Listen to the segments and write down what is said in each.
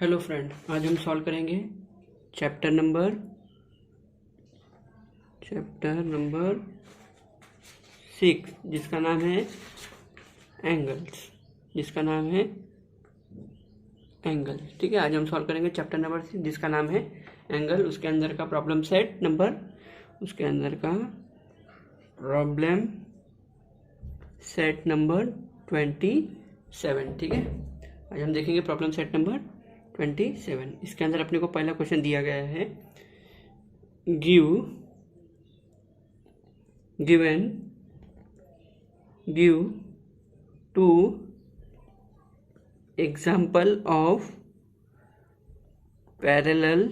Hello friend, आज हम solve करेंगे चैप्टर नंबर 6 जिसका नाम है एंगल्स। ठीक है, आज हम सॉल्व करेंगे चैप्टर नंबर 6 जिसका नाम है एंगल। उसके अंदर का प्रॉब्लम सेट नंबर 27। ठीक है, आज हम देखेंगे प्रॉब्लम सेट नंबर 27। इसके अंदर अपने को पहला क्वेश्चन दिया गया है, give two example of parallel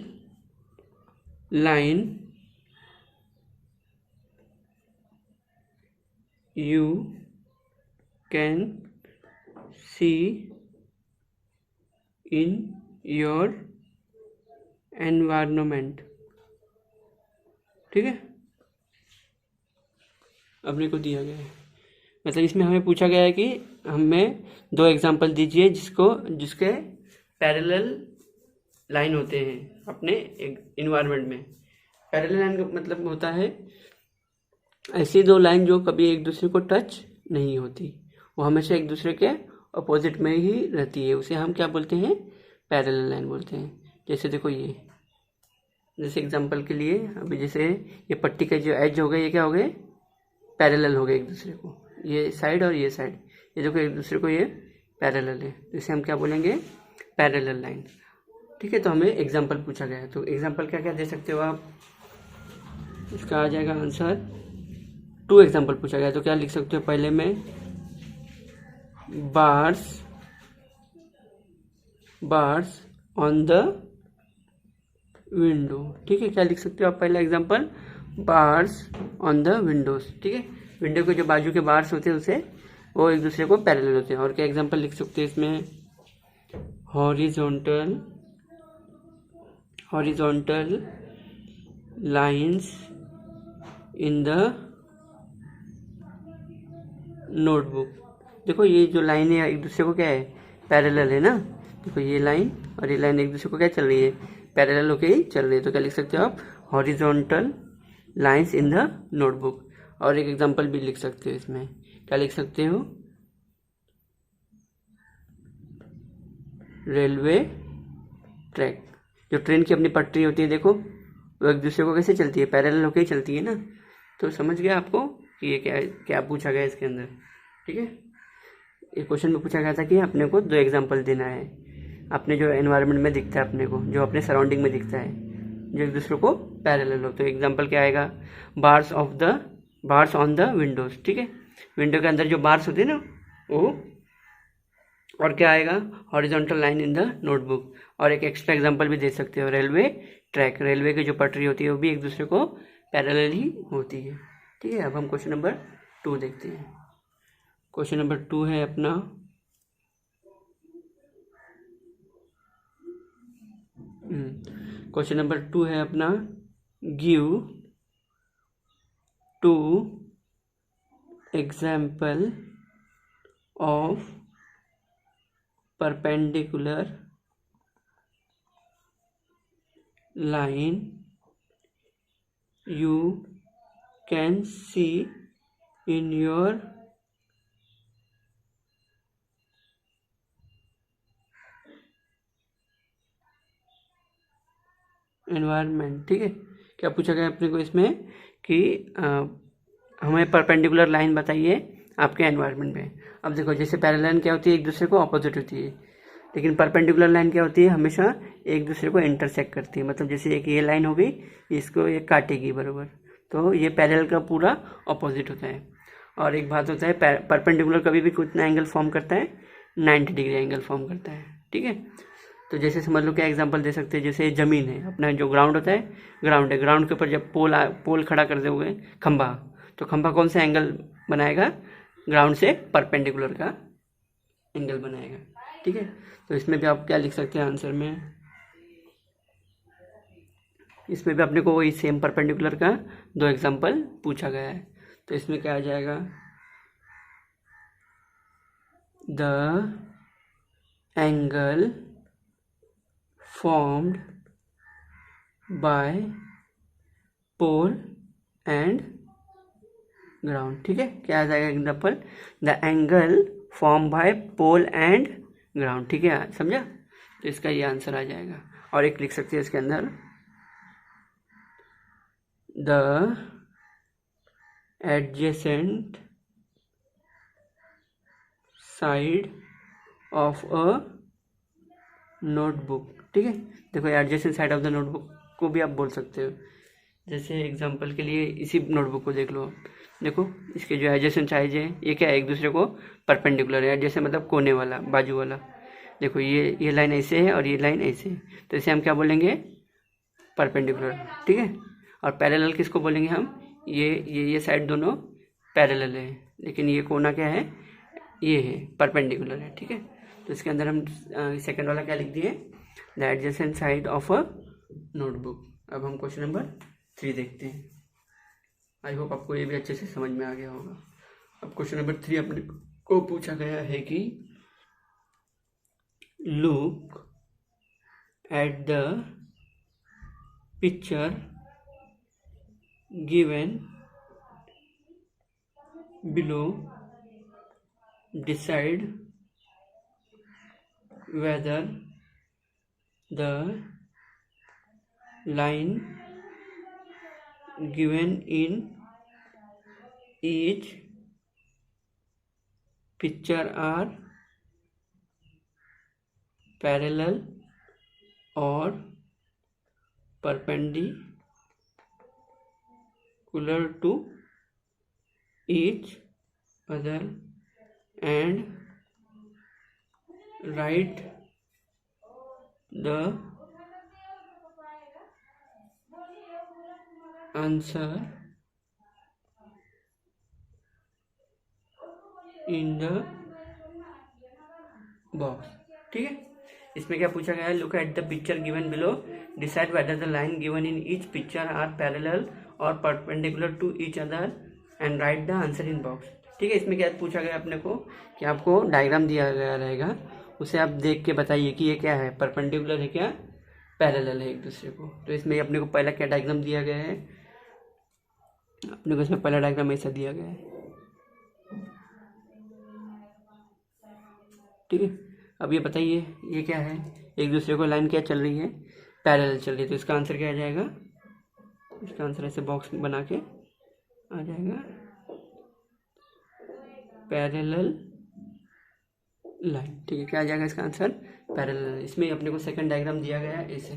line you can see in your environment। ठीक है, अपने को दिया गया है, मतलब इसमें हमें पूछा गया है कि हमें दो एग्जांपल दीजिए जिसके पैरेलल लाइन होते हैं अपने इन्वायरमेंट में। पैरेलल लाइन का मतलब होता है ऐसी दो लाइन जो कभी एक दूसरे को टच नहीं होती, वो हमेशा एक दूसरे के अपोजिट में ही रहती है, उसे हम क्या बोलते हैं, पैरेलल लाइन बोलते हैं। जैसे देखो, ये जैसे एग्जांपल के लिए अभी जैसे ये पट्टी के जो एज हो गए, ये क्या हो गए, पैरेलल हो गए एक दूसरे को, ये साइड और ये साइड, ये देखो एक दूसरे को ये पैरेलल है, तो इसे हम क्या बोलेंगे, पैरेलल लाइन। ठीक है, तो हमें एग्जाम्पल पूछा गया है, तो एग्जाम्पल क्या क्या दे सकते हो आप, इसका आ जाएगा आंसर। 2 एग्जाम्पल पूछा गया, तो क्या लिख सकते हो, पहले में बार्स ऑन द विंडो। ठीक है, क्या लिख सकते हो आप, पहला example bars on the Windows. ठीक है, विंडो के जो बाजू के बार्स होते हैं उसे वो एक दूसरे को पैरेलल होते हैं। और क्या एग्जाम्पल लिख सकते हैं इसमें, horizontal lines in the notebook. देखो ये जो लाइन है एक दूसरे को क्या है, पैरेलल है ना। देखो ये लाइन और ये लाइन एक दूसरे को क्या चल रही है, पैरेलल होके ही चल रही है। तो क्या लिख सकते हो आप, horizontal lines in the notebook. और एक एग्जांपल भी लिख सकते हो इसमें, क्या लिख सकते हो, रेलवे ट्रैक। जो ट्रेन की अपनी पटरी होती है, देखो वो एक दूसरे को कैसे चलती है, पैरेलल होके ही चलती है ना। तो समझ गया आपको कि ये क्या क्या पूछा गया इसके अंदर। ठीक है, ये क्वेश्चन में पूछा गया था कि अपने को 2 एग्जांपल देना है अपने जो एनवायरनमेंट में दिखता है, अपने को जो अपने सराउंडिंग में दिखता है, जो एक दूसरे को पैरेलल हो। तो एग्जांपल क्या आएगा, बार्स ऑन द विंडोज। ठीक है, विंडो के अंदर जो बार्स होते हैं ना वो, और क्या आएगा, horizontal line in the notebook. और एक एक्स्ट्रा एग्जांपल भी दे सकते हो, रेलवे ट्रैक। रेलवे की जो पटरी होती है वो भी एक दूसरे को पैरेलल ही होती है। ठीक है, अब हम क्वेश्चन नंबर 2 देखते हैं। क्वेश्चन नंबर 2 है अपना, क्वेश्चन नंबर 2 है अपना, give 2 example of perpendicular line you can see in your environment। ठीक है, क्या पूछा गया अपने को इसमें कि हमें परपेंडिकुलर लाइन बताइए आपके एनवायरनमेंट में। अब देखो, जैसे पैरेलल लाइन क्या होती है, एक दूसरे को ऑपोजिट होती है, लेकिन परपेंडिकुलर लाइन क्या होती है, हमेशा एक दूसरे को इंटरसेक्ट करती है। मतलब जैसे एक ये लाइन हो गई, इसको ये काटेगी बराबर, तो ये पैरेलल का पूरा ऑपोजिट होता है। और एक बात होता है, परपेंडिकुलर कभी भी कितना एंगल फॉर्म करता है, 90 डिग्री एंगल फॉर्म करता है। ठीक है, तो जैसे समझ लो क्या एग्जांपल दे सकते हैं, जैसे ज़मीन है, अपना जो ग्राउंड होता है, ग्राउंड है, ग्राउंड के ऊपर जब पोल खड़ा कर दोगे, खंभा, तो खंभा कौन सा एंगल बनाएगा, ग्राउंड से परपेंडिकुलर का एंगल बनाएगा। ठीक है, तो इसमें भी आप क्या लिख सकते हैं आंसर में, इसमें भी अपने को वही सेम परपेंडिकुलर का 2 एग्जांपल पूछा गया है। तो इसमें क्या आ जाएगा, the angle formed by pole and ground। ठीक है, क्या आ जाएगा example, the angle form by pole and ground. ठीक है, समझा, तो इसका ये आंसर आ जाएगा। और एक लिख सकते हैं इसके अंदर, the adjacent side of a notebook. ठीक है, देखो adjacent side of the notebook को भी आप बोल सकते हो। जैसे एग्जांपल के लिए इसी नोटबुक को देख लो आप, देखो इसके जो एडजेसेंट साइड है ये क्या है, एक दूसरे को परपेंडिकुलर है। एडजेसेंट मतलब कोने वाला, बाजू वाला। देखो ये लाइन ऐसे है और ये लाइन ऐसे है, तो इसे हम क्या बोलेंगे, परपेंडिकुलर। ठीक है, और पैरेलल किसको बोलेंगे हम, ये साइड दोनों पैरेलल है, लेकिन ये कोना क्या है, ये है, परपेंडिकुलर है। ठीक है, तो इसके अंदर हम सेकंड वाला क्या लिख दिए, the adjacent side of a notebook. अब हम क्वेश्चन नंबर 3 देखते हैं। आई होप आपको ये भी अच्छे से समझ में आ गया होगा। अब क्वेश्चन नंबर 3 अपने को पूछा गया है कि look at the picture given below, decide whether the line given in each picture are parallel or perpendicular to each other, and write the answer in the box। ठीक है, इसमें क्या पूछा गया है, look at the picture given below, decide whether the line given in each picture are parallel और perpendicular to each other, and write the answer in box. ठीक है, इसमें क्या पूछा गया अपने को कि आपको डायग्राम दिया गया रहेगा, उसे आप देख के बताइए कि ये क्या है, परपेंडिकुलर है क्या पैरेलल है एक दूसरे को। तो इसमें अपने को पहला क्या डायग्राम दिया गया है, अपने को इसमें पहला डायग्राम ऐसा दिया गया है। ठीक है, अब ये बताइए ये क्या है, एक दूसरे को लाइन क्या चल रही है, पैरेलल चल रही है, तो इसका आंसर क्या आ जाएगा, इसका आंसर ऐसे बॉक्स बना के आ जाएगा, पैरेलल लाइन। ठीक है, क्या आ जाएगा इसका आंसर, पैरेलल। इसमें अपने को सेकंड डायग्राम दिया गया है ऐसे।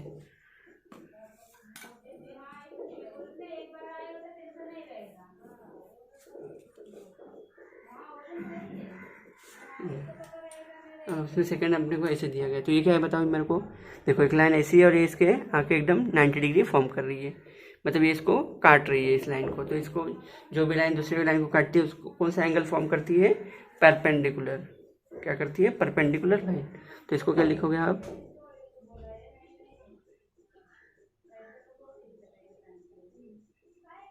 उसमें सेकंड अपने को ऐसे दिया गया, तो ये क्या है बताओ मेरे को, देखो एक लाइन ऐसी है और ये इसके आके एकदम 90 डिग्री फॉर्म कर रही है, मतलब ये इसको काट रही है इस लाइन को। तो इसको जो भी लाइन दूसरी लाइन को काटती है उसको कौन सा एंगल फॉर्म करती है, परपेंडिकुलर। क्या करती है, परपेंडिकुलर लाइन। तो इसको क्या लिखोगे आप,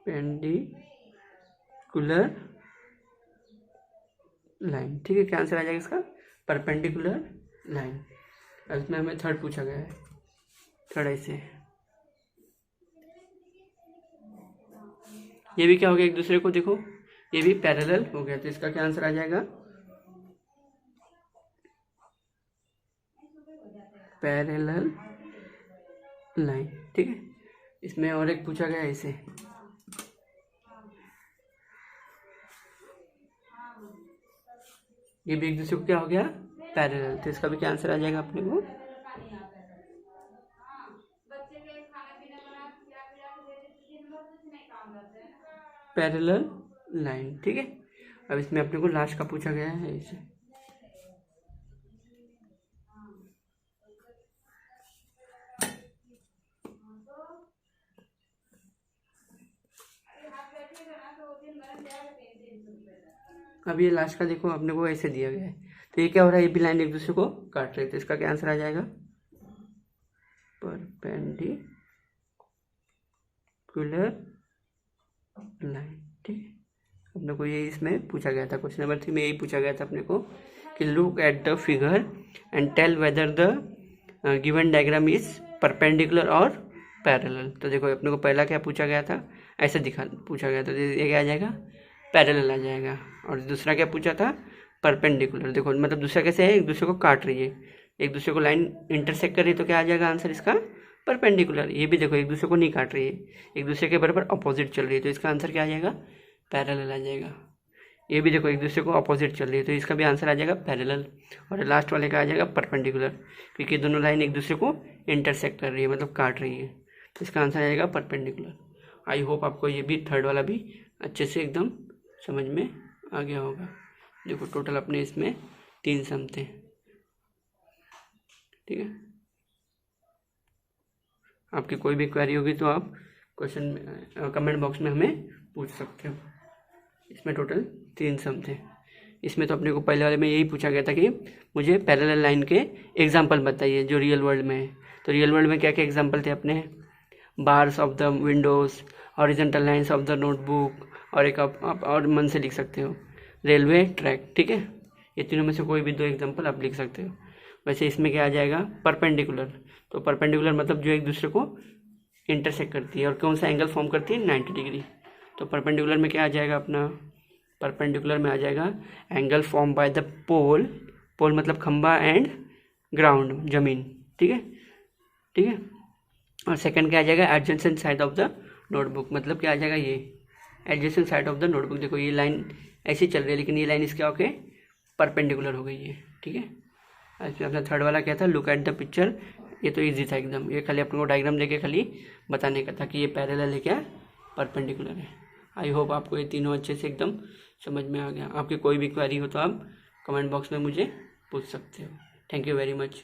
पेंडिकुलर लाइन। ठीक है, क्या आंसर आ जाएगा इसका, परपेंडिकुलर लाइन। अब इसमें हमें थर्ड पूछा गया है, थर्ड ऐसे, ये भी क्या हो गया एक दूसरे को, देखो ये भी पैरेलल हो गया, तो इसका क्या आंसर आ जाएगा, पैरेलल लाइन। ठीक है, इसमें और एक पूछा गया ऐसे, ये भी एक दूसरे को क्या हो गया, पैरेलल, तो इसका भी क्या आंसर आ जाएगा अपने को, पैरेलल लाइन। ठीक है, अब इसमें अपने को लास्ट का पूछा गया है इसे, अब ये लास्ट का देखो अपने को ऐसे दिया गया है, तो ये क्या हो रहा है, ये भी लाइन एक दूसरे को काट रही है, तो इसका क्या आंसर आ जाएगा, परपेंडिकुलर लाइन। ठीक है, अपने को ये इसमें पूछा गया था, क्वेश्चन नंबर 3 में यही पूछा गया था अपने को कि look at the figure and tell whether the given diagram is perpendicular और पैरेलल। तो देखो अपने को पहला क्या पूछा गया था, ऐसे पूछा गया था, ये क्या आ जाएगा, पैरेलल आ जाएगा। और दूसरा क्या पूछा था, परपेंडिकुलर। देखो मतलब दूसरा कैसे है, एक दूसरे को काट रही है, एक दूसरे को लाइन इंटरसेक्ट कर रही है, तो क्या आ जाएगा आंसर इसका, परपेंडिकुलर। ये भी देखो एक दूसरे को नहीं काट रही है, एक दूसरे के बराबर अपोजिट चल रही है, तो इसका आंसर क्या आ जाएगा, पैरेलल आ जाएगा। ये भी देखो एक दूसरे को अपोजिट चल रही है, तो इसका भी आंसर आ जाएगा पैरेलल। और लास्ट वाले का आ जाएगा परपेंडिकुलर, क्योंकि दोनों लाइन एक दूसरे को इंटरसेक्ट कर रही है, मतलब काट रही है, तो इसका आंसर आ जाएगा परपेंडिकुलर। आई होप आपको ये भी थर्ड वाला भी अच्छे से एकदम समझ में आ गया होगा। देखो टोटल अपने इसमें 3 सम थे, ठीक है। आपकी कोई भी क्वेरी होगी तो आप क्वेश्चन में कमेंट बॉक्स में हमें पूछ सकते हो। इसमें टोटल 3 सम थे। इसमें तो अपने को पहले वाले में यही पूछा गया था कि मुझे पैरेलल लाइन के एग्जांपल बताइए जो रियल वर्ल्ड में है। तो रियल वर्ल्ड में क्या क्या एग्जांपल थे अपने, bars of the Windows, horizontal lines of the notebook, और एक आप और मन से लिख सकते हो रेलवे ट्रैक, ठीक है। ये तीनों में से कोई भी 2 एग्जांपल आप लिख सकते हो। वैसे इसमें क्या आ जाएगा, परपेंडिकुलर। तो परपेंडिकुलर मतलब जो एक दूसरे को इंटरसेक्ट करती है और कौन सा एंगल फॉर्म करती है, 90 डिग्री। तो परपेंडिकुलर में क्या आ जाएगा अपना, परपेंडिकुलर में आ जाएगा एंगल फॉर्म बाय द पोल, पोल मतलब खंबा, एंड ग्राउंड जमीन, ठीक है, ठीक है। और सेकंड क्या आ जाएगा, adjacent side of the notebook, मतलब क्या आ जाएगा, ये adjacent side of the notebook. देखो ये लाइन ऐसी चल रही है, लेकिन ये लाइन इसके ओके परपेंडिकुलर हो गई है, ठीक है। अपना थर्ड वाला क्या था, लुक एट द पिक्चर। ये तो इजी था एकदम, ये खाली अपने को डायग्राम देके खाली बताने का था कि ये पैरेलल है क्या परपेंडिकुलर है। आई होप आपको ये तीनों अच्छे से एकदम समझ में आ गया। आपकी कोई भी क्वेरी हो तो आप कमेंट बॉक्स में मुझे पूछ सकते हो। Thank you very much.